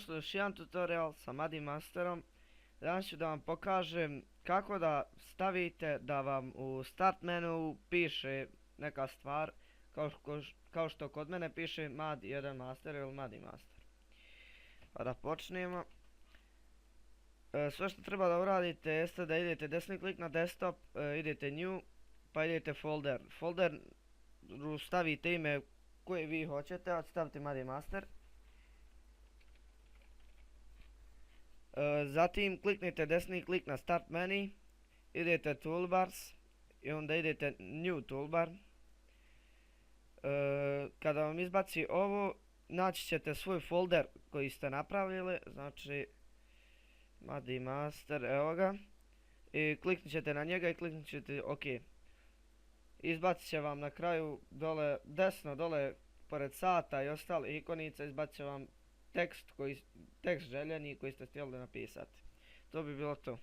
dobrodošli u još jedan tutorial sa Muddy Masterom. Danas ću da vam pokažem kako da stavite da vam u start menu piše neka stvar kao što kod mene piše Mud 1 Master ili Muddy Master. Pa da počnemo. Sve što treba da uradite jeste da idete desni klik na desktop, idete new, pa idete folder. Folder stavite ime koje vi hoćete, stavite Muddy Master. Zatim kliknite desni klik na start menu, idete toolbars i onda idete new toolbar. Kada vam izbaci ovo, naći ćete svoj folder koji ste napravili, znači Muddy Master, evo ga, i kliknit ćete na njega i kliknit ćete OK. Izbacit će vam na kraju dole, desno dole pored sata i ostale ikonice, izbacit će vam tekst željeni koji ste htjeli napisati. To bi bilo to.